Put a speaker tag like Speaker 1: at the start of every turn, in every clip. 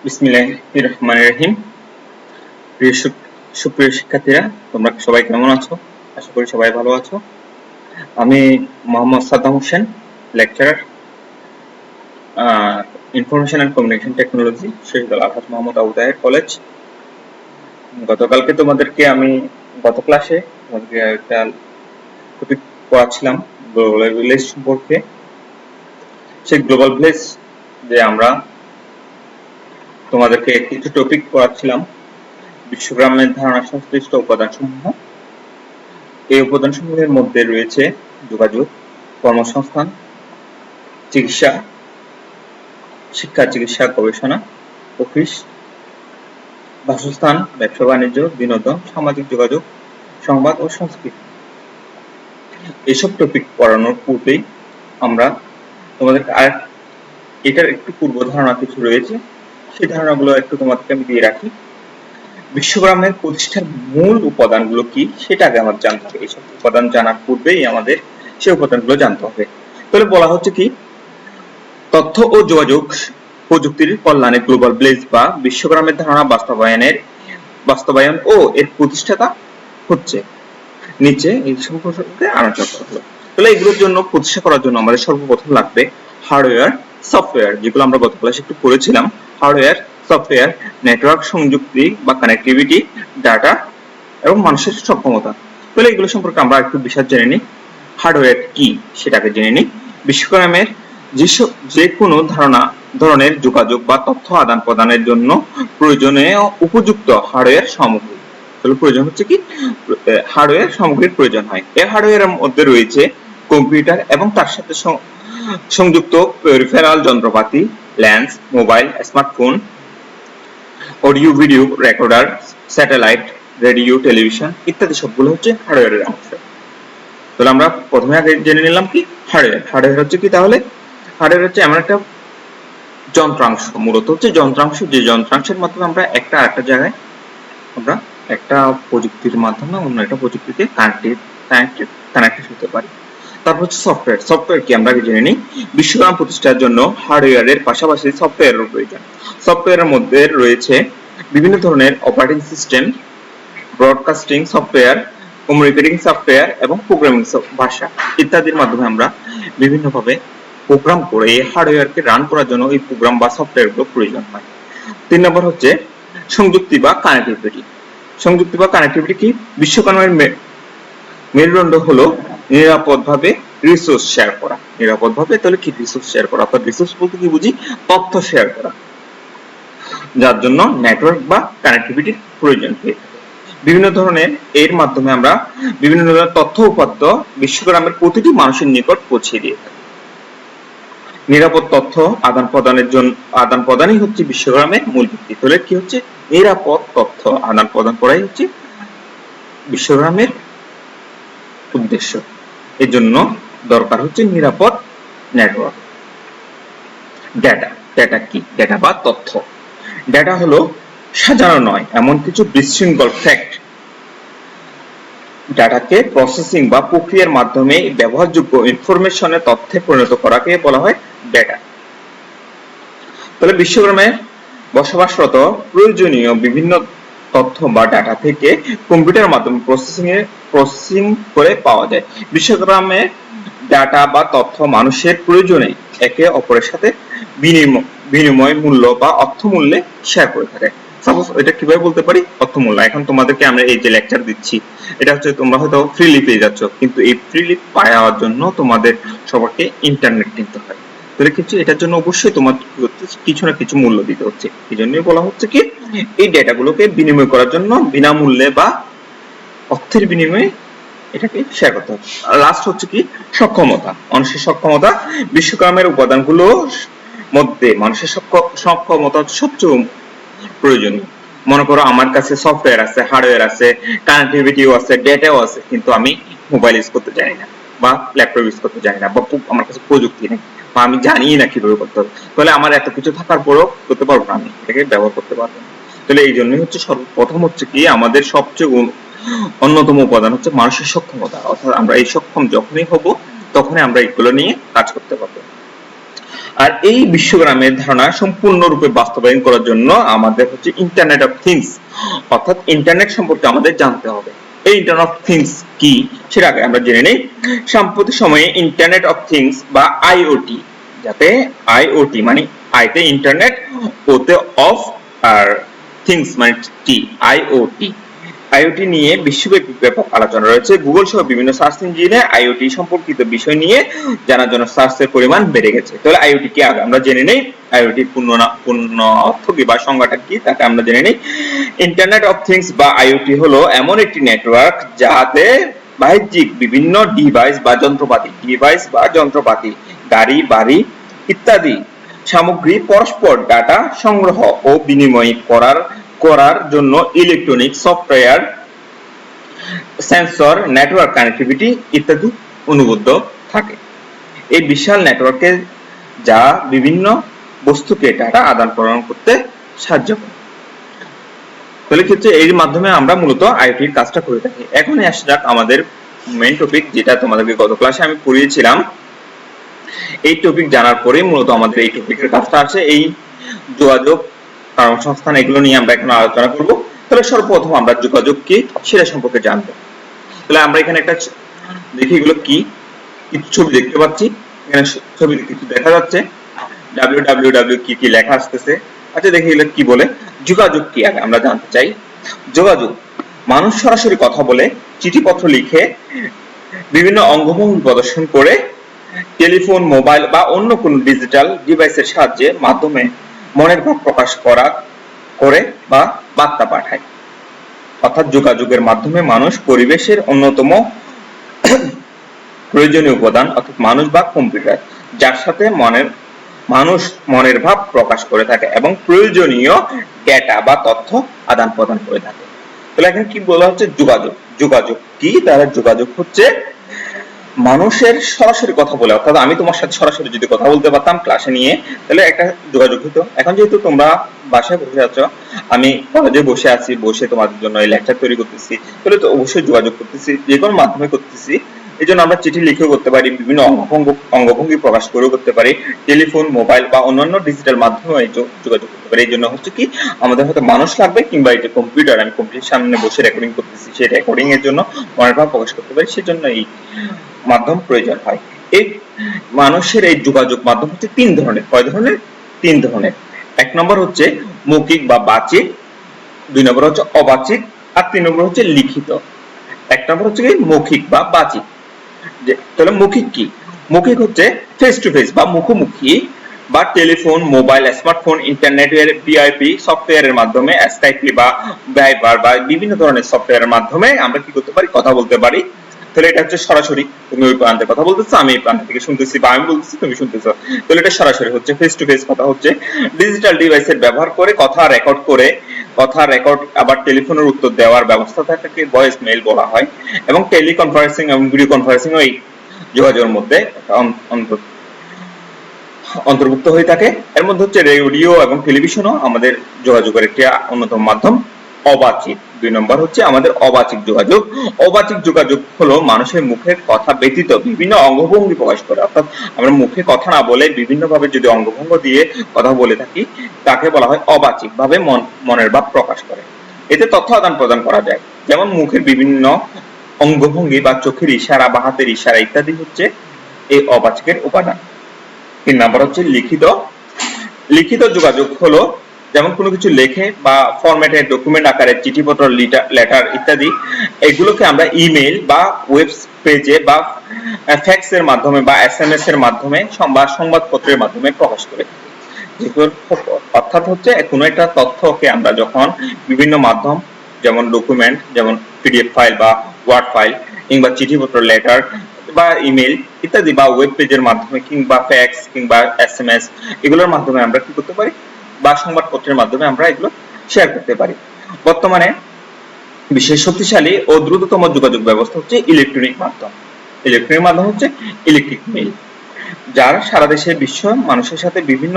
Speaker 1: বিসমিল্লাহির রহমানির রহিম। সুপ্রিয় শিক্ষার্থীরা, তোমরা সবাই কেমন আছো? আশা করি সবাই ভালো আছো। আমি Mohammad Saddam Hossain, lecturer, information and communication technology, Shahidul Alhaj Mohammad Abu Taher college. গতকালকে তোমাদেরকে আমি গত ক্লাসে একটা টপিক পড়াচ্ছিলাম গ্লোবাল ভিলেজ সম্পর্কে। সেই গ্লোবাল ভিলেজ যে আমরা তোমাদেরকে কিছু টপিক পড়াচ্ছিলাম, বিশ্বগ্রামের ধারণা সংশ্লিষ্ট উপাদানসমূহ। এই উপাদানসমূহের মধ্যে রয়েছে যোগাযোগ, কর্মসংস্থান, চিকিৎসা, শিক্ষা, চিকিৎসা, গবেষণা, অফিস, বাসস্থান, ব্যবসা বাণিজ্য, বিনোদন, সামাজিক যোগাযোগ, সংবাদ ও সংস্কৃতি। এইসব টপিক পড়ানোর পূর্বেই আমরা তোমাদের এটার একটু পূর্ব ধারণা কিছু রয়েছে, সেই ধারণাগুলো একটু তোমাদেরকে আমি দিয়ে রাখি। বিশ্বগ্রামের প্রতিষ্ঠার মূল উপাদানগুলো কি সেটা আগে আমাদের জানতে হবে। এইসব উপাদান জানার পূর্বেই আমাদের সেই উপাদানগুলো জানতে হবে। তাহলে বলা হচ্ছে কি, তথ্য ও যোগাযোগ প্রযুক্তির কল্যাণে গ্লোবাল ভিলেজ বা বিশ্বগ্রামের ধারণা বাস্তবায়ন ও এর প্রতিষ্ঠাতা হচ্ছে। নিচে এই সম্পর্কে আলোচনা করা হলো। তাহলে এগুলোর জন্য প্রতিষ্ঠা করার জন্য আমাদের সর্বপ্রথম লাগবে হার্ডওয়্যার, সফটওয়্যার, যেগুলো আমরা গত ক্লাসে একটু পড়েছিলাম। হার্ডওয়্যার, সফটওয়্যার, নেটওয়ার্ক সংযুক্তি বা কানেক্টিভিটি, ডাটা এবং মানুষের সক্ষমতা। তাহলে এগুলো সম্পর্কে আমরা একটু বিশদ জেনে নিই। হার্ডওয়্যার কি সেটাকে জেনে নিই। বিশ্বগ্রামের যে কোনো ধরনের যোগাযোগ বা তথ্য আদান প্রদানের জন্য প্রয়োজনীয় উপযুক্ত হার্ডওয়্যার সামগ্রী। তাহলে প্রয়োজন হচ্ছে কি, হার্ডওয়্যার সামগ্রীর প্রয়োজন হয়। এই হার্ডওয়্যারের মধ্যে রয়েছে কম্পিউটার এবং তার সাথে সংযুক্ত পেরিফেরাল যন্ত্রপাতি, lens, mobile, smartphone, audio video recorder, satellite, radio, television ইত্যাদি সবগুলো হচ্ছে হার্ডওয়্যারের অংশ। তাহলে আমরা প্রথমে আগে জেনে নিলাম কি হার্ডওয়্যার। হার্ডওয়্যার হচ্ছে কি, তাহলে হার্ডওয়্যার হচ্ছে এমন একটা যন্ত্রাংশ, মূলত হচ্ছে যন্ত্রাংশ, যে যন্ত্রাংশের মাধ্যমে আমরা একটা আরেকটা জায়গায় আমরা একটা প্রযুক্তির মাধ্যমে অন্য একটা প্রযুক্তিতে কানেক্টেড হতে পারি। তারপর হচ্ছে সফটওয়্যার। সফটওয়্যার কি আমরা জেনে নিই। বিশ্বগ্রাম প্রতিষ্ঠার জন্য হার্ডওয়্যারের পাশাপাশি সফটওয়্যারের প্রয়োজন। সফটওয়্যারের মধ্যে রয়েছে বিভিন্ন ধরনের operating system, broadcasting software, communicating software এবং প্রোগ্রামিং ভাষা ইত্যাদির মাধ্যমে আমরা বিভিন্নভাবে প্রোগ্রাম করে এই হার্ডওয়্যারকে রান করার জন্য এই প্রোগ্রাম বা সফটওয়্যারগুলো প্রয়োজন হয়। 3 নম্বর হচ্ছে সংযুক্তি বা কানেক্টিভিটি। সংযুক্তি বা কানেক্টিভিটি কি, বিশ্বগ্রামের মেরুদণ্ড হলো নিরাপদভাবে রিসোর্স শেয়ার করা। নিরাপদভাবে, তাহলে কি রিসোর্স শেয়ার করা, অর্থাৎ রিসোর্স বলতে কি বুঝি, তথ্য শেয়ার করা, যার জন্য নেটওয়ার্ক বা কানেক্টিভিটির প্রয়োজন হয়ে থাকে। বিভিন্ন ধরনের এর মাধ্যমে আমরা বিভিন্ন ধরনের তথ্য উপাত্ত বিশ্বগ্রামের প্রতিটি মানুষের নিকট পৌঁছে দিয়ে থাকি। নিরাপদ তথ্য আদান প্রদানই হচ্ছে বিশ্বগ্রামের মূল ভিত্তি। তাহলে কি হচ্ছে, নিরাপদ তথ্য আদান প্রদান করাই হচ্ছে বিশ্বগ্রামের উদ্দেশ্য। এর জন্য দরকার হচ্ছে নিরাপদ নেটওয়ার্ক। ডেটা। ডেটা কি, ডেটা বা তথ্য। ডেটা হলো সাজানো নয় এমন কিছু বিশৃঙ্খল ফ্যাক্ট। ডাটাকে প্রসেসিং বা প্রক্রিয়ার মাধ্যমে ব্যবহারযোগ্য ইনফরমেশনে তথ্যে পরিণত করাকে বলা হয় ডেটা। তাহলে বিশ্বগ্রামে বসবাসরত প্রয়োজনীয় বিভিন্ন তথ্য বা ডাটা থেকে কম্পিউটারের মাধ্যমে প্রসেসিং করে পাওয়া যায়। বিশ্বগ্রামে ডাটা বা তথ্য মানুষের প্রয়োজনে একে অপরের সাথে বিনিময় মূল্য বা অর্থমূল্যে শেয়ার করে থাকে। সাপোজ এটা কিভাবে বলতে পারি, অর্থমূল্য। এখন তোমাদেরকে আমরা এই যে লেকচার দিচ্ছি, এটা হচ্ছে তোমরা হয়তো ফ্রিলি পেয়ে যাচ্ছ, কিন্তু এই ফ্রিলি পাওয়ার জন্য তোমাদের সবাইকে ইন্টারনেট কিনতে হয়। তাহলে কিছু এটার জন্য অবশ্যই তোমার কিছু না কিছু মূল্য দিতে হচ্ছে। এই জন্যই বলা হচ্ছে কি, এই ডেটাগুলোকে বিনিময় করার জন্য বিনামূল্যে বা অর্থের বিনিময়ে এটাকে শেয়ার করতে হবে। লাস্ট হচ্ছে কি, সক্ষমতা, মানুষের সক্ষমতা। বিশ্বগ্রামের উপাদানগুলোর মধ্যে মানুষের সক্ষমতা সবচেয়ে প্রয়োজনীয়। মনে করো আমার কাছে সফটওয়্যার আছে, হার্ডওয়্যার আছে, কানেক্টিভিটিও আছে, ডেটাও আছে, কিন্তু আমি মোবাইল ইউজ করতে জানি না বা ল্যাপটপ ইউজ করতে জানি না, বা আমার কাছে প্রযুক্তি নেই, বা আমি জানি না কিভাবে করতে হবে। তাহলে আমার এত কিছু থাকার পরেও করতে পারবো না, আমি এটাকে ব্যবহার করতে পারবো না। তাহলে এই জন্যই হচ্ছে সর্বপ্রথম হচ্ছে কি, আমাদের সবচেয়ে অন্যতম উপাদান হচ্ছে মানুষের সক্ষমতা। অর্থাৎ আমরা এই সক্ষম যখনই হব তখনই আমরা এগুলো নিয়ে কাজ করতে পারবো। আর এই বিশ্বগ্রামের ধারণা সম্পূর্ণরূপে বাস্তবায়ন করার জন্য আমাদের হচ্ছে ইন্টারনেট অফ থিংস, অর্থাৎ ইন্টারনেট সম্পর্কে আমাদের জানতে হবে। এই ইন্টারনেট অফ থিংস কি সেটা আগে আমরা জেনে নেই। সাম্প্রতিক সময়ে ইন্টারনেট অফ থিংস বা আইওটি, যাতে আইওটি মানে আইতে ইন্টারনেট, ওতে অফ, আর থিংস মানে টি, আইওটি আইওটি নিয়ে বিশ্বব্যাপী ব্যাপক আলোচনা রয়েছে। গুগল সহ বিভিন্ন সার্চ ইঞ্জিনে আইওটি সম্পর্কিত বিষয় নিয়ে জানার জন্য সার্চের পরিমাণ বেড়ে গেছে। তাহলে আইওটি কি আগে আমরা জেনে নেই। আইওটি পূর্ণ অর্থ কি বা সংজ্ঞাটা কি তাকে আমরা জেনে নেই। ইন্টারনেট অফ থিংস বা আইওটি হলো এমন একটি নেটওয়ার্ক যাতে বাহ্যিক বিভিন্ন ডিভাইস বা যন্ত্রপাতি, গাড়ি, বাড়ি ইত্যাদি সামগ্রী পরস্পর ডাটা সংগ্রহ ও বিনিময় করার জন্য electronic software, sensor, network connectivity ইত্যাদি অনুবদ্ধ থাকে। এই বিশাল নেটওয়ার্কে যা বিভিন্ন বস্তুকে ডাটা আদান প্রদান করতে সাহায্য করে। তাহলে ক্ষেত্রে এর মাধ্যমে আমরা মূলত আইওটির কাজটা করে থাকি। এখন আসা যাক আমাদের মেইন টপিক, যেটা তোমাদেরকে গত ক্লাসে আমি পড়িয়েছিলাম। এই টপিক জানার পরে মূলত আমাদের এই টপিকের কাজটা আছে এই যোগাযোগ, কর্মসংস্থান, এগুলো নিয়ে আমরা এখন আলোচনা করব। তাহলে সর্বপ্রথম আমরা যোগাযোগ কি সেটা সম্পর্কে জানবো। তাহলে আমরা এখানে একটা দেখি এগুলো কি, কিছু ছবি দেখতে পাচ্ছি। এখানে ছবিতে কিছু দেখা যাচ্ছে, www কি লেখা আসতেছে। আচ্ছা দেখি এগুলো কি বলে। যোগাযোগ কি আগে আমরা জানতে চাই। যোগাযোগ মানুষ সরাসরি কথা বলে, চিঠিপত্র লিখে, বিভিন্ন অঙ্গভঙ্গি প্রদর্শন করে, টেলিফোন, মোবাইল বা অন্য কোনো ডিজিটাল ডিভাইসের সাহায্যে মাধ্যমে মনের ভাব প্রকাশ করে বা বার্তা পাঠায়। অর্থাৎ যোগাযোগের মাধ্যমে মানুষ পরিবেশের অন্যতম প্রয়োজনীয় উপাদান, অর্থাৎ মানুষ বা কম্পিউটার, যার সাথে মানুষ মনের ভাব প্রকাশ করে থাকে এবং প্রয়োজনীয় ডেটা বা তথ্য আদান প্রদান করে থাকে। তাহলে এখন কি বলা হচ্ছে যোগাযোগ। যোগাযোগ কি? তাহলে যোগাযোগ হচ্ছে মানুষের সরাসরি কথা বলে, অর্থাৎ আমি তোমার সাথে সরাসরি যদি কথা বলতে পারতাম ক্লাসে নিয়ে, তাহলে একটা যোগাযোগ হতো। এখন যেহেতু তোমরা বাসায় বসে আছো, আমি কলেজে বসে আছি, বসে তোমাদের জন্য এই লেকচার তৈরি করতেছি, তাহলে তো অবশ্যই যোগাযোগ করতেছি, যে কোনো মাধ্যমে করতেছি। এই জন্য আমরা চিঠি লিখেও করতে পারি, বিভিন্ন অঙ্গভঙ্গি প্রকাশ করেও করতে পারি, টেলিফোন, মোবাইল বা অন্যান্য ডিজিটাল মাধ্যমে যোগাযোগ করতে পারি। এই জন্য হচ্ছে কি আমাদের হয়তো মানুষ লাগবে, কিংবা এই যে কম্পিউটার, আমি কম্পিউটার সামনে বসে রেকর্ডিং করতেছি, সেই রেকর্ডিং এর জন্য মনের ভাব প্রকাশ করতে পারি, সেজন্য এই মাধ্যম প্রয়োজন হয়। এই মানুষের এই যোগাযোগ মাধ্যম হচ্ছে তিন ধরনের। কয় ধরনের? তিন ধরনের। এক নম্বর হচ্ছে মৌখিক বা বাচিক, দুই নম্বর হচ্ছে অবাচিক, আর তিন নম্বর হচ্ছে লিখিত। এক নম্বর হচ্ছে কি মৌখিক বা বাচিক। তাহলে মৌখিক কি? মৌখিক হচ্ছে ফেস টু ফেস বা মুখোমুখি, বা টেলিফোন, মোবাইল, স্মার্টফোন, ইন্টারনেটের ভিআইপি সফটওয়্যারের মাধ্যমে, স্কাইপি বা ভাইবার বা বিভিন্ন ধরনের সফটওয়্যারের মাধ্যমে আমরা কি করতে পারি? কথা বলতে পারি। তাহলে এটা হচ্ছে সরাসরি, তুমি ওই প্রান্তে কথা বলতেছো, আমি এই প্রান্ত থেকে শুনতেছি, বা আমি বলতেছি তুমি শুনতেছো, তাহলে এটা সরাসরি হচ্ছে, ফেস টু ফেস কথা হচ্ছে। ডিজিটাল ডিভাইসের ব্যবহার করে কথা রেকর্ড আবার টেলিফোনের উত্তর দেওয়ার ব্যবস্থা থাকে, ভয়েস মেইল বলা হয়। এবং টেলিকনফারেন্সিং এবং ভিডিও কনফারেন্সিং ওই যোগাযোগের মধ্যে অন্তর্ভুক্ত হয়ে থাকে। এর মধ্যে হচ্ছে রেডিও এবং টেলিভিশনও আমাদের যোগাযোগের একটি অন্যতম মাধ্যম। অবাচিক, দুই নম্বর হচ্ছে আমাদের অবাচিক যোগাযোগ। অবাচিক যোগাযোগ হলো মানুষের মুখের কথা ব্যতীত বিভিন্ন অঙ্গভঙ্গি প্রকাশ করে, অর্থাৎ আমরা মুখে কথা না বলে বিভিন্ন ভাবে যদি অঙ্গভঙ্গি দিয়ে কথা বলে থাকি, তাকে বলা হয় অবাচিক ভাবে মনের ভাব প্রকাশ করে। এতে তথ্য আদান প্রদান করা যায়, যেমন মুখের বিভিন্ন অঙ্গভঙ্গি বা চোখের ইশারা বা হাতের ইশারা ইত্যাদি হচ্ছে এই অবাচিকের উপাদান। তিন নাম্বার হচ্ছে লিখিত। লিখিত যোগাযোগ হলো যেমন কোনো কিছু লেখে বা ফরম্যাটে ডকুমেন্ট আকারে চিঠিপত্র, লেটার ইত্যাদি, এগুলোকে আমরা ইমেইল বা ওয়েব পেজে বা ফ্যাক্স এর মাধ্যমে বা এসএমএস এর মাধ্যমে বা সংবাদপত্রের মাধ্যমে প্রকাশ করে থাকি। অর্থাৎ হচ্ছে কোনো একটা তথ্যকে আমরা যখন বিভিন্ন মাধ্যম, যেমন ডকুমেন্ট, যেমন পিডিএফ ফাইল বা ওয়ার্ড ফাইল, কিংবা চিঠিপত্র, লেটার বা ইমেল ইত্যাদি, বা ওয়েব পেজের মাধ্যমে, কিংবা ফ্যাক্স কিংবা এসএমএস, এগুলোর মাধ্যমে আমরা কি করতে পারি, বা সংবাদপত্রের মাধ্যমে আমরা এগুলো শেয়ার করতে পারি। বর্তমানে বিশেষ শক্তিশালী ও দ্রুততম যোগাযোগ ব্যবস্থা হচ্ছে ইলেকট্রনিক মাধ্যম। ইলেকট্রনিক মাধ্যম হচ্ছে ইলেকট্রিক মেইল, যার সারা দেশে বিশ্ব মানুষের সাথে বিভিন্ন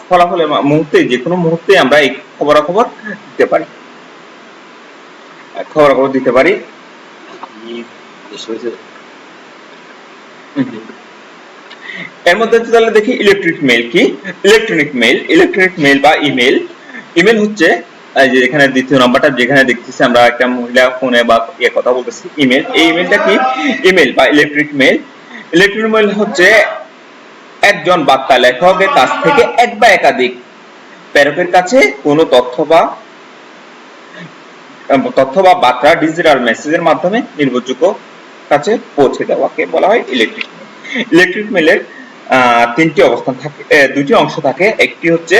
Speaker 1: ফলাফলের মুহূর্তে, যে কোনো মুহূর্তে আমরা এই খবরাখবর দিতে পারি। এর মধ্যে তাহলে দেখি ইলেকট্রিক মেইল কি। ইলেকট্রনিক মেইল বা ইমেল। ইমেল হচ্ছে এই যে এখানে দ্বিতীয় নাম্বারটা যেখানে দেখতেছি আমরা একটা মহিলা ফোনে বা কথা বলতেছি, ইমেল। এই ইমেলটা কি? ইমেল বা ইলেকট্রিক মেইল। ইলেকট্রিক মেইল হচ্ছে একজন বার্তা লেখকের কাছ থেকে এক বা একাধিক প্রেরকের কাছে কোনো তথ্য বা বার্তা ডিজিটাল মেসেজের মাধ্যমে নির্ভরযোগ্য কাছে পৌঁছে দেওয়াকে বলা হয় ইলেকট্রিক মেইল। ইলেকট্রিক মেইলের তিনটি অবস্থান থাকে, দুটি অংশ থাকে। একটি হচ্ছে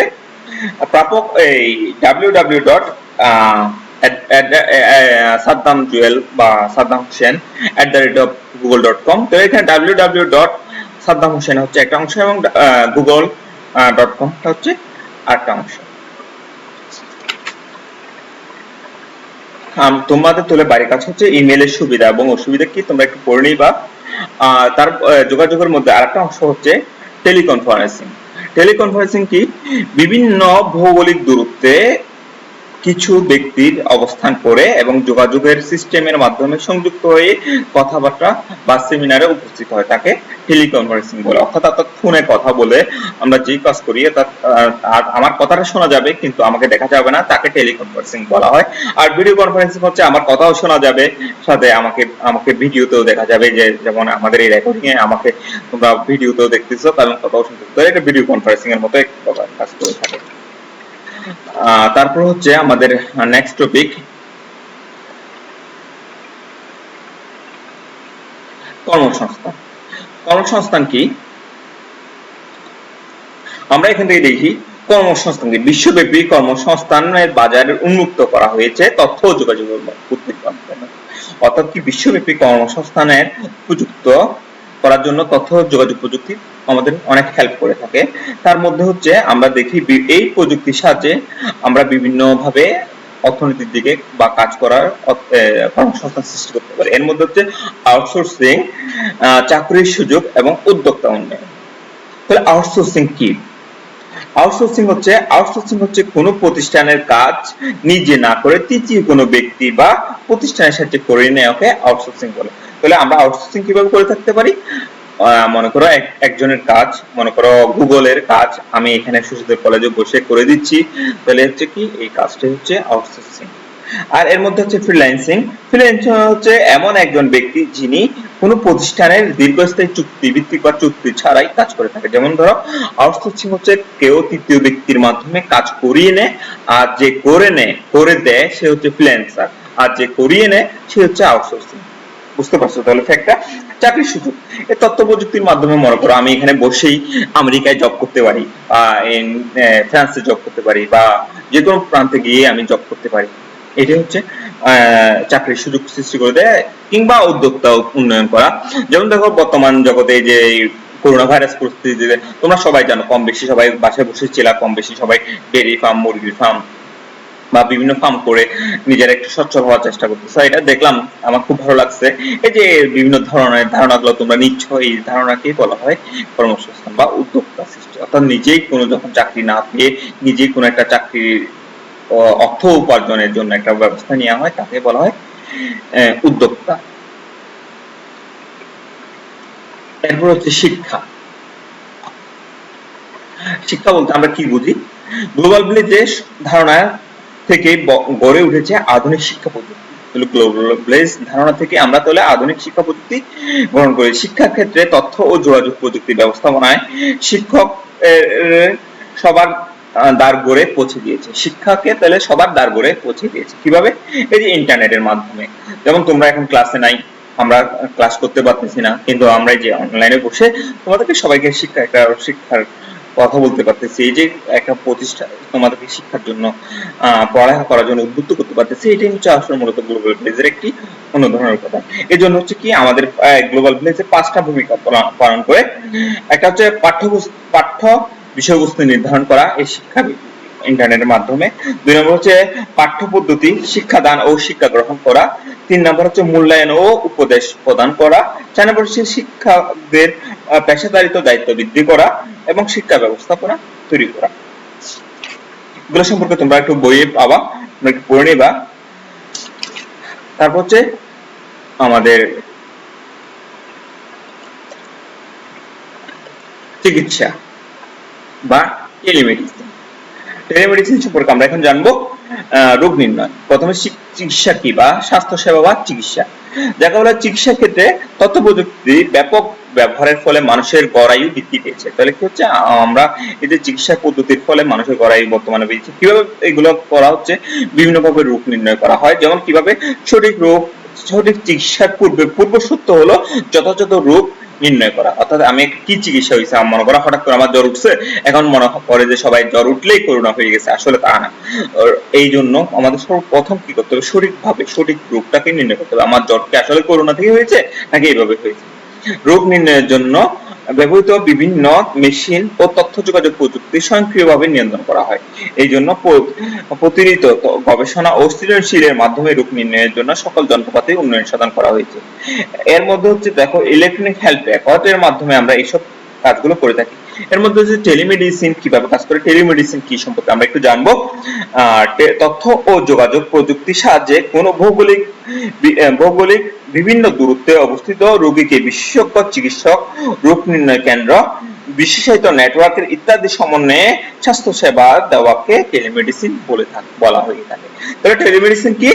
Speaker 1: প্রাপক এই www.সাদ্দাম জুয়েল বা সাদ্দাম হোসেন @google.com। তো এখানে www.সাদ্দাম হোসেন হচ্ছে একটা অংশ এবং google.com হচ্ছে আরেকটা অংশ। তোমাদের তোলে বাড়ির কাছে হচ্ছে ইমেলের সুবিধা এবং অসুবিধা কি তোমরা একটু পড়ে নিবা। তার যোগাযোগের মধ্যে আরেকটা অংশ হচ্ছে টেলিকনফারেন্সিং কি? বিভিন্ন ভৌগোলিক দূরত্বে কিছু ব্যক্তির অবস্থান করে এবং যোগাযোগের সিস্টেমের মাধ্যমে সংযুক্ত হয়ে কথাবার্তা বা সেমিনারে উপস্থিত হয়, তাকে টেলিকনফারেন্সিং বলে। অর্থাৎ ফোনে কথা বলে আমরা যে কাজ করি আমার কথাটা শোনা যাবে কিন্তু আমাকে দেখা যাবে না, তাকে টেলিকনফারেন্সিং বলা হয়। আর ভিডিও কনফারেন্সিং হচ্ছে আমার কথাও শোনা যাবে, সাথে আমাকে ভিডিওতেও দেখা যাবে, যে যেমন আমাদের এই রেকর্ডিং এ আমাকে তোমরা ভিডিওতেও দেখতেছো কারণ কথাও শুনতে পাচ্ছ। এটা ভিডিও কনফারেন্সিং এর মতো একটা কাজ করে থাকে। তারপর হচ্ছে আমাদের নেক্সট টপিক কর্মসংস্থান। কর্মসংস্থান কি? আমরা এখান থেকে দেখি কর্মসংস্থান কি। বিশ্বব্যাপী কর্মসংস্থানের বাজার উন্মুক্ত করা হয়েছে তথ্য ও যোগাযোগের মাধ্যমে। অর্থাৎ কি বিশ্বব্যাপী কর্মসংস্থানের উপযুক্ত করার জন্য তথ্য ও যোগাযোগ প্রযুক্তি আমাদের অনেক হেল্প করে থাকে। তার মধ্যে হচ্ছে আমরা দেখি এই প্রযুক্তির সাহায্যে আমরা বিভিন্ন ভাবে অর্থনীতির দিকে বা কাজ করার কর্মসংস্থান সৃষ্টি করতে পারি। এর মধ্যে হচ্ছে আউটসোর্সিং, চাকরির সুযোগ এবং উদ্যোক্তা উন্নয়ন। তাহলে আউটসোর্সিং কি? আউটসোর্সিং হচ্ছে কোনো প্রতিষ্ঠানের কাজ নিজে না করে তৃতীয় কোনো ব্যক্তি বা প্রতিষ্ঠানের সাথে করে নেওয়াকে আউটসোর্সিং বলে। তাহলে আমরা আউটসোর্সিং কিভাবে করে থাকতে পারি? মনে করো একজনের কাজ, মনে করো গুগলের কাজ আমি এখানে সুশীল কলেজে বসে করে দিচ্ছি, তাহলে হচ্ছে কি এই কাজটা হচ্ছে আউটসোর্সিং। আর এর মধ্যে হচ্ছে ফ্রিল্যান্সিং হচ্ছে এমন একজন ব্যক্তি যিনি কোনো প্রতিষ্ঠানের দীর্ঘস্থায়ী চুক্তি ভিত্তিক বা চুক্তি ছাড়াই কাজ করে থাকে। যেমন ধরো আউটসোর্সিং হচ্ছে কেউ তৃতীয় ব্যক্তির মাধ্যমে কাজ করিয়ে নেয়, আর যে করে দেয় সে হচ্ছে ফ্রিল্যান্সার, আর যে করিয়ে নেয় সে হচ্ছে আউটসোর্সিং। বুঝতে পারছো? তাহলে ফ্যাক্টটা চাকরির সুযোগ। এই তথ্য প্রযুক্তির মাধ্যমে মনে করো আমি এখানে বসেই আমেরিকায় জব করতে পারি, ফ্রান্সে জব করতে পারি, বা যে কোনো প্রান্তে গিয়ে আমি জব করতে পারি। এটা হচ্ছে চাকরির সুযোগ সৃষ্টি করে দেয়। কিংবা উদ্যোক্তা উন্নয়ন করা। যেমন দেখো বর্তমান জগতে যে করোনা ভাইরাস পরিস্থিতিতে তোমরা সবাই জানো, কম বেশি সবাই বাসায় বসেছিল, কম বেশি সবাই ডেইরি ফার্ম, মুরগির ফার্ম বা বিভিন্ন ফার্ম করে নিজের একটু সচ্ছল হওয়ার চেষ্টা করতেছে। এটা দেখলাম, আমার খুব ভালো লাগছে। এই যে বিভিন্ন ধরনের ধারণাগুলো তোমরা নিচ্ছ, এই ধারণাকেই বলা হয় কর্মসংস্থান বা উদ্যোক্তা সৃষ্টি। অর্থাৎ নিজেই কোনো যখন চাকরি না পেয়ে নিজেই কোনো একটা চাকরির অর্থ উপার্জনের জন্য একটা ব্যবস্থা নেওয়া হয়, তাকে বলা হয় উদ্যোক্তা। এরপর হচ্ছে শিক্ষা। শিক্ষা বলতে আমরা কি বুঝি? গ্লোবাল ভিলেজের ধারণা থেকে গড়ে উঠেছে আধুনিক শিক্ষা পদ্ধতি। গ্লোবাল ভিলেজ ধারণা থেকে আমরা তাহলে আধুনিক শিক্ষা পদ্ধতি গ্রহণ করি। শিক্ষার ক্ষেত্রে তথ্য ও যোগাযোগ প্রযুক্তি ব্যবস্থাপনায় শিক্ষক সবার দ্বার গড়ে পৌঁছে দিয়েছে। শিক্ষাকে তাহলে সবার দ্বার গড়ে পৌঁছে দিয়েছে কিভাবে? এই যে ইন্টারনেটের মাধ্যমে। যেমন তোমরা এখন ক্লাসে নাই, আমরা ক্লাস করতে পারতেছি না, কিন্তু আমরা যে অনলাইনে বসে তোমাদেরকে সবাইকে শিক্ষার কথা বলতে পারতেছি। এই যে একটা প্রতিষ্ঠান তোমাদেরকে শিক্ষার জন্য পড়ালেখা করার জন্য উদ্বুদ্ধ করতে পারতেছি, এটাই হচ্ছে আসলে মূলত গ্লোবাল ভিলেজের একটি অন্য ধরনের কথা। এই জন্য হচ্ছে কি আমাদের গ্লোবাল ভিলেজে 5টা ভূমিকা পালন করে। একটা হচ্ছে পাঠ্য বিষয়বস্তু নির্ধারণ করা এই শিক্ষা ইন্টারনেটের মাধ্যমে। 2 নম্বর হচ্ছে পাঠ্যপদ্ধতি শিক্ষাদান ও শিক্ষা গ্রহণ করা। 3 নম্বর হচ্ছে মূল্যায়ন ও উপদেশ প্রদান করা। 4 নম্বর হচ্ছে শিক্ষকদের পেশাদারিত্ব দায়িত্ব বৃদ্ধি করা এবং শিক্ষা ব্যবস্থাপনা তৈরি করা। এগুলো সম্পর্কে তোমরা একটু বইয়ে পাবা, তোমরা একটু পড়ে নিবা। তারপর হচ্ছে আমাদের চিকিৎসা বা টেলিমেডিসিন। টেলিমেডিসিন সম্পর্কে আমরা এখন জানবো রোগ নির্ণয়। প্রথমে চিকিৎসা কি বা স্বাস্থ্য সেবা বা চিকিৎসা, যাকে বলা হয় চিকিৎসার ক্ষেত্রে তথ্য প্রযুক্তির ব্যাপক ব্যবহারের ফলে মানুষের গড়ায়ু বৃদ্ধি পেয়েছে। তাহলে কি হচ্ছে, আমরা এই যে চিকিৎসা পদ্ধতির ফলে মানুষের গড়ায়ু বর্তমানে বেড়েছে। কিভাবে এগুলো করা হচ্ছে, বিভিন্ন ভাবে রোগ নির্ণয় করা হয়। যেমন কিভাবে সঠিক চিকিৎসার পূর্ব সত্য হলো যথাযথ রোগ নির্ণয় করা। অর্থাৎ আমি কি চিকিৎসা হয়েছে, মনে করা হঠাৎ করে আমার জ্বর উঠছে, এখন মনে করে যে সবাই জ্বর উঠলেই করোনা হয়ে গেছে, আসলে তা না। এই জন্য আমাদের সর্বপ্রথম কি করতে হবে, সঠিক রোগটাকে নির্ণয় করতে হবে। আমার জ্বর কি আসলে করোনা থেকে হয়েছে নাকি এইভাবে হয়েছে। রোগ নির্ণয়ের জন্য ব্যবহৃত বিভিন্ন মেশিন ও তথ্য যোগাযোগ প্রযুক্তি স্বয়ংক্রিয়ভাবে নিয়ন্ত্রণ করা হয়। এই জন্য প্রতিনিয়ত গবেষণা ও সৃজনশীলের মাধ্যমে রোগ নির্ণয়ের জন্য সকল যন্ত্রপাতি উন্নয়ন সাধন করা হয়েছে। এর মধ্যে হচ্ছে দেখো ইলেকট্রনিক হেলথ রেকর্ড এর মাধ্যমে আমরা এইসব কাজগুলো করে থাকি। এর মধ্যে হচ্ছে টেলিমেডিসিন কিভাবে কাজ করে, টেলিমেডিসিন কি সম্পর্কে আমরা একটু জানবো। তথ্য ও যোগাযোগ প্রযুক্তির সাহায্যে কোন ভৌগোলিক বিভিন্ন দূরত্বে অবস্থিত রোগীকে বিশেষজ্ঞ চিকিৎসক, রোগ নির্ণয় কেন্দ্র, বিশেষায়িত নেটওয়ার্কের ইত্যাদি সমন্বয়ে স্বাস্থ্য সেবা দেওয়াকে টেলিমেডিসিন বলা হয়ে থাকে। তাহলে টেলিমেডিসিন কি,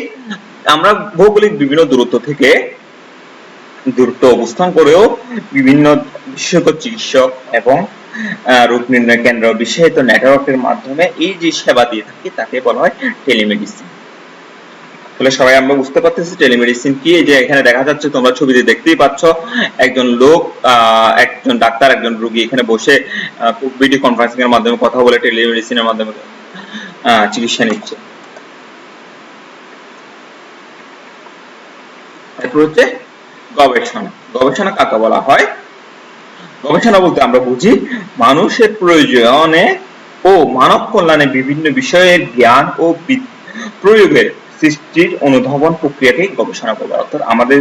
Speaker 1: আমরা ভৌগোলিক বিভিন্ন দূরত্ব অবস্থান করেও বিভিন্ন বিশেষজ্ঞ চিকিৎসক এবং রোগ নির্ণয় কেন্দ্র, বিশেষায়িত নেটওয়ার্কের মাধ্যমে এই যে সেবা দিয়ে থাকি তাকে বলা হয় টেলিমেডিসিন। তাহলে সবাই আমরা বুঝতে পারতেছি টেলিমেডিসিন কি। এই যে এখানে দেখা যাচ্ছে, তোমরা ছবিতে দেখতেই পাচ্ছ, একজন লোক, একজন ডাক্তার, একজন রোগী এখানে বসে ভিডিও কনফারেন্সিং এর মাধ্যমে কথা বলে টেলিমেডিসিনের মাধ্যমে চিকিৎসা নিচ্ছে। এরপর হচ্ছে গবেষণা কাকে বলা হয়? গবেষণা বলতে আমরা বুঝি মানুষের প্রয়োজনে ও মানব কল্যাণে বিভিন্ন বিষয়ের জ্ঞান ও প্রয়োগের সৃষ্টির অনুধাবন প্রক্রিয়াকে গবেষণা বলা। অর্থাৎ আমাদের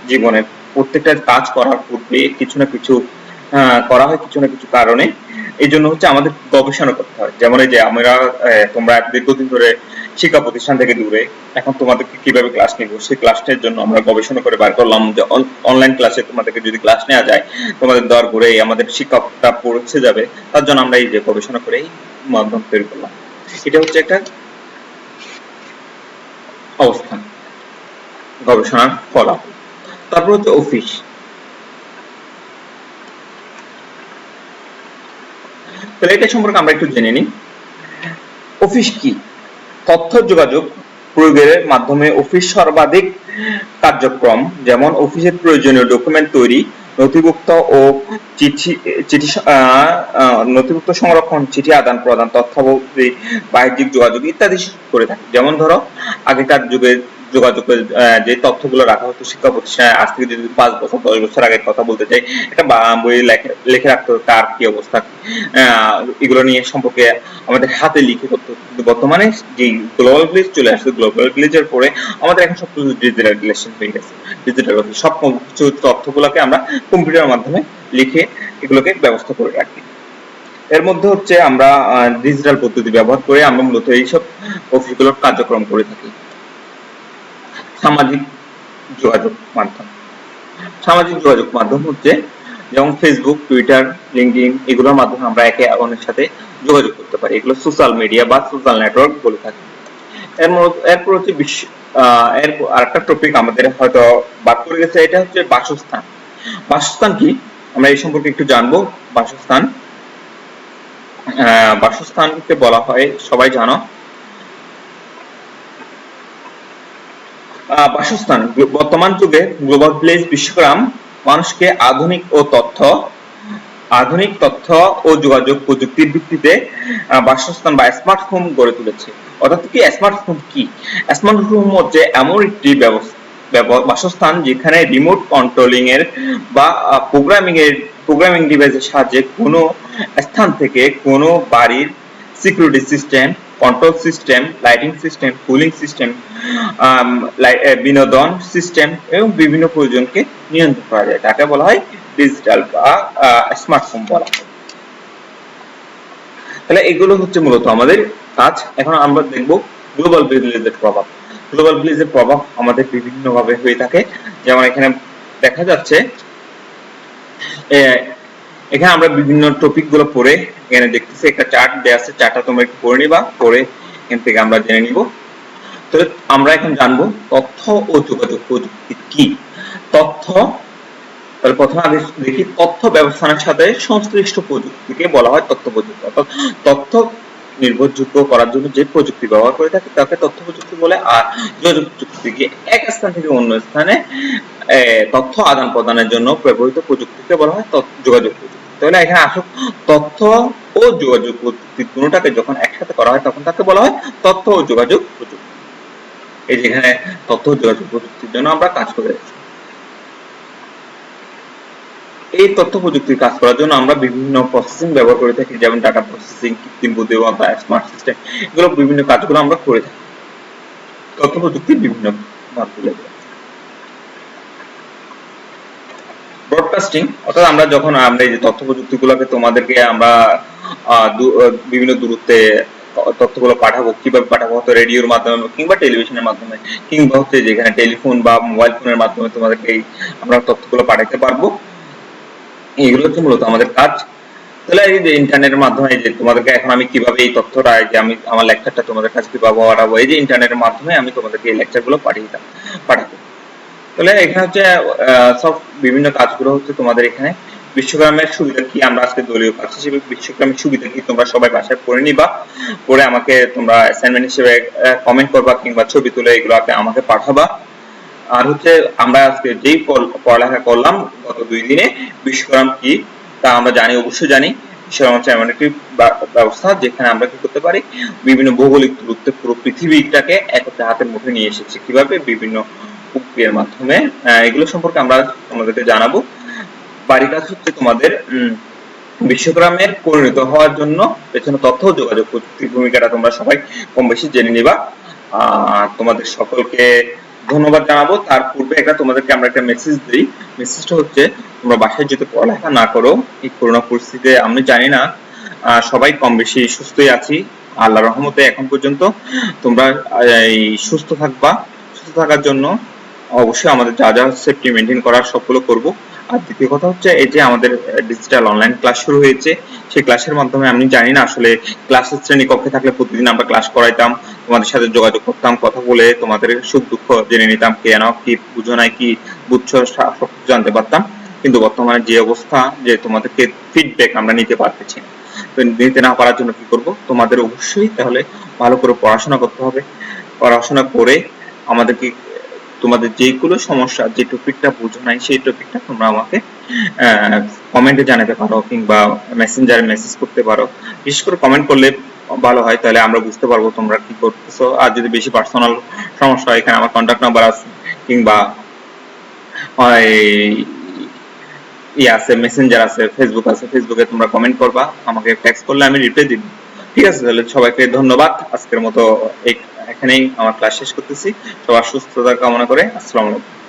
Speaker 1: জীবনে প্রত্যেকটা কাজ করার পূর্বে কিছু না কিছু করা হয়, কিছু না কিছু কারণে। এই জন্য হচ্ছে আমাদের গবেষণা করতে হয়। যেমন এই যে তোমরা দীর্ঘদিন ধরে শিক্ষা প্রতিষ্ঠান থেকে দূরে, এখন তোমাদেরকে কিভাবে ক্লাস নিব, সেই ক্লাসটার জন্য আমরা গবেষণা করে বার করলাম যে অনলাইন ক্লাসে তোমাদেরকে যদি ক্লাস নেওয়া যায়, তোমাদের দর ঘুরে আমাদের শিক্ষকটা পৌঁছে যাবে, তার জন্য আমরা এই যে গবেষণা করে এই মাধ্যম তৈরি করলাম। এটা হচ্ছে একটা অবস্থান, গবেষণার ফলাফল। তারপর হচ্ছে অফিস। তাহলে এটা সম্পর্কে আমরা একটু জেনে নিই। অফিস কি? তথ্য যোগাযোগ প্রয়োগের মাধ্যমে অফিস সর্বাধিক কার্যক্রম, যেমন অফিসের প্রয়োজনীয় ডকুমেন্ট তৈরি, নথিভুক্ত ও নথিভুক্ত সংরক্ষণ, চিঠি আদান প্রদান, তথ্যাবলী, বাহ্যিক যোগাযোগ ইত্যাদি করে থাকে। যেমন ধরো আগেকার যুগে যোগাযোগের যে তথ্যগুলো রাখা হতো শিক্ষা প্রতিষ্ঠানে, আজ থেকে যদি 5 বছর 10 বছর আগের কথা বলতে চাই, এটা বইয়ে লিখে রাখতে হতো তার কি অবস্থা, এগুলো নিয়ে সম্পর্কে আমাদের হাতে লিখে করতে হতো। কিন্তু বর্তমানে যে গ্লোবাল ভিলেজ চলে আসছে, গ্লোবাল ভিলেজের পরে আমাদের এখন সবকিছু ডিজিটালাইজেশন হয়ে গেছে। ডিজিটাল সব কিছু তথ্যগুলোকে আমরা কম্পিউটারের মাধ্যমে লিখে এগুলোকে ব্যবস্থা করে রাখি। এর মধ্যে হচ্ছে আমরা ডিজিটাল পদ্ধতি ব্যবহার করে আমরা মূলত এইসব অফিসগুলোর কার্যক্রম করে থাকি। সামাজিক যোগাযোগ মাধ্যম হচ্ছে যেমন ফেসবুক, টুইটার, লিঙ্কডইন, এগুলোর মাধ্যমে আমরা একে অন্যের সাথে যোগাযোগ করতে পারি। এগুলো সোশ্যাল মিডিয়া বা সোশ্যাল নেটওয়ার্ক বলে থাকি। এরপর হচ্ছে আরেকটা টপিক আমাদের হয়তো বাদ পড়ে গেছে, এটা হচ্ছে বাসস্থান। বাসস্থান কি, আমরা এই সম্পর্কে একটু জানবো। বাসস্থানকে বলা হয়, সবাই জানো, বাসস্থান। বর্তমান যুগে গ্লোবাল ভিলেজ বিশ্বগ্রাম মানুষকে আধুনিক তথ্য ও যোগাযোগ প্রযুক্তির ভিত্তিতে বাসস্থান বা স্মার্ট হোম গড়ে তুলেছে। অর্থাৎ কি স্মার্ট হোম কি? স্মার্ট হোম হচ্ছে এমন একটি বাসস্থান যেখানে রিমোট কন্ট্রোলিং এর বা প্রোগ্রামিং ডিভাইসের সাহায্যে কোনো স্থান থেকে কোনো বাড়ির security system, control system, lighting system, cooling system, বিনোদন সিস্টেম এবং বিভিন্ন প্রয়োজনকে নিয়ন্ত্রণ করা যায়। তাকে বলা হয় ডিজিটাল বা স্মার্ট হোম বলা হয়। তাহলে এগুলো হচ্ছে মূলত আমাদের কাজ। এখন আমরা দেখব গ্লোবাল ভিলেজের প্রভাব। গ্লোবাল ভিলেজের প্রভাব আমাদের বিভিন্ন ভাবে হয়ে থাকে। যেমন এখানে দেখা যাচ্ছে এখানে আমরা বিভিন্ন টপিক গুলো পড়ে এখানে দেখতেছি একটা চার্ট দেওয়া আছে, চার্টটা তোমরা একটু পড়ে নিবা, পড়ে এখান থেকে আমরা জেনে নিব। তো আমরা এখন জানবো তথ্য ও যোগাযোগ প্রযুক্তি কি। তথ্য, তাহলে প্রথমে আগে দেখি তথ্য ব্যবস্থার সাথে সংশ্লিষ্ট প্রযুক্তিকে বলা হয় তথ্য প্রযুক্তি। অর্থাৎ তথ্য নির্ভরযোগ্য করার জন্য যে প্রযুক্তি ব্যবহার করে থাকে তাকে তথ্য প্রযুক্তি বলে। আর যোগাযোগ প্রযুক্তিকে এক স্থান থেকে অন্য স্থানে তথ্য আদান প্রদানের জন্য ব্যবহৃত প্রযুক্তিকে বলা হয় যোগাযোগ প্রযুক্তি। তাহলে এখানে আসুক, তথ্য ও যোগাযোগ প্রযুক্তি দুটোটাকে যখন একসাথে করা হয় তখন তাকে বলা হয় তথ্য ও যোগাযোগ প্রযুক্তি। এই যে এখানে তথ্য ও যোগাযোগ প্রযুক্তির জন্য আমরা কাজ করে যাচ্ছি। এই তথ্য প্রযুক্তির কাজ করার জন্য আমরা বিভিন্ন প্রসেসিং ব্যবহার করে থাকি, যেমন ডাটা প্রসেসিং, কৃত্রিম বুদ্ধিমত্তা, স্মার্ট সিস্টেম, এগুলো বিভিন্ন কাজগুলো আমরা করে থাকি তথ্য প্রযুক্তির বিভিন্ন ভাগগুলো। ব্রডকাস্টিং, অর্থাৎ আমরা যখন আমরা এই যে তথ্য প্রযুক্তিগুলোকে তোমাদেরকে আমরা বিভিন্ন দূরত্বে তথ্যগুলো পাঠাবো, কিভাবে পাঠাবো, হয়তো রেডিওর মাধ্যমে কিংবা টেলিভিশনের মাধ্যমে কিংবা হচ্ছে যেখানে টেলিফোন বা মোবাইল ফোনের মাধ্যমে তোমাদেরকে আমরা তথ্যগুলো পাঠাতে পারবো। এগুলো হচ্ছে মূলত আমাদের কাজ। তাহলে এই যে ইন্টারনেটের মাধ্যমে যে তোমাদেরকে এখন আমি কিভাবে এই তথ্যটা, যে আমি আমার লেকচারটা তোমাদের কাছে কিভাবে পাঠাবো, এই যে ইন্টারনেটের মাধ্যমে আমি তোমাদেরকে এই লেকচারগুলো পাঠাবো। তাহলে এখানে হচ্ছে সব বিভিন্ন কাজগুলো হচ্ছে তোমাদের এখানে। বিশ্বগ্রামের সুবিধা কি, আমরা আজকে দলীয় কাজ হিসেবে বিশ্বগ্রামের সুবিধা কি তোমরা সবাই বাসায় পড়ে নিবা, পড়ে আমাকে তোমরা অ্যাসাইনমেন্ট হিসেবে কমেন্ট করবা কিংবা ছবি তুলে এগুলো আমাকে পাঠাবা। আর হচ্ছে আমরা আজকে যেই পড়ালেখা করলাম গত 2 দিনে, বিশ্বগ্রাম কি তা আমরা জানি, অবশ্যই জানি। বিশ্বগ্রাম হচ্ছে এমন একটি ব্যবস্থা যেখানে আমরা কি করতে পারি, বিভিন্ন ভৌগোলিক দূরত্বে পুরো পৃথিবীটাকে একত্রে হাতের মুঠে নিয়ে এসেছি। কিভাবে? বিভিন্ন প্রক্রিয়ার মাধ্যমে। এগুলো সম্পর্কে আমরা তোমাদেরকে জানাবো। বাড়ির কাজ হচ্ছে তোমাদের বিশ্বগ্রামের পরিণত হওয়ার জন্য পেছনে তথ্য ও যোগাযোগ প্রযুক্তির ভূমিকাটা তোমরা সবাই কম বেশি জেনে নিবা। তোমাদের সকলকে ধন্যবাদ জানাবো। তার পূর্বে তোমাদেরকে আমরা একটা মেসেজ দিই। মেসেজটা হচ্ছে, তোমরা বাসায় যদি পড়ালেখা না করো এই করোনা পরিস্থিতিতে, আমি জানি না সবাই কম বেশি সুস্থই আছি আল্লাহর রহমতে এখন পর্যন্ত। তোমরা সুস্থ থাকবা। সুস্থ থাকার জন্য অবশ্যই আমাদের যা যা সেফটি মেনটেন করার সবগুলো করব। আর দ্বিতীয় কথা হচ্ছে, এই যে আমাদের ডিজিটাল অনলাইন ক্লাস শুরু হয়েছে, সেই ক্লাসের মাধ্যমে আমি জানি না আসলে ক্লাসের শ্রেণী কক্ষে থাকলে প্রতিদিন আমরা ক্লাস করাইতাম, তোমাদের সাথে যোগাযোগ করতাম, কথা বলে তোমাদের সুখ দুঃখ জেনে নিতাম, কেন কি বুঝো নাই, কি বুঝছো সব জানতে পারতাম। কিন্তু বর্তমানে যে অবস্থা, যে তোমাদেরকে ফিডব্যাক আমরা নিতে পারতেছি না। তো নিতে না পারার জন্য কি করব, তোমাদের অবশ্যই তাহলে ভালো করে পড়াশোনা করতে হবে। পড়াশোনা করে আমাদেরকে তোমাদের যেগুলো সমস্যা, যে টপিকটা বুঝো নাই সেই টপিকটা তোমরা আমাকে কমেন্টে জানাতে পারো কিংবা মেসেঞ্জারে মেসেজ করতে পারো। বিশেষ করে কমেন্ট করলে ভালো হয়, তাহলে আমরা বুঝতে পারবো তোমরা কি করতেছো। আর যদি বেশি পার্সোনাল সমস্যা হয়, এখানে আমার কন্টাক্ট নাম্বার আছে কিংবা আছে, মেসেঞ্জার আছে, ফেসবুক আছে, ফেসবুকে তোমরা কমেন্ট করবা, আমাকে টেক্সট করলে আমি রিপ্লাই দিব। ঠিক আছে, তাহলে সবাইকে ধন্যবাদ। আজকের মতো এখানেই আমার ক্লাস শেষ করতেছি। সবার সুস্থতা কামনা করে আসসালামু আলাইকুম।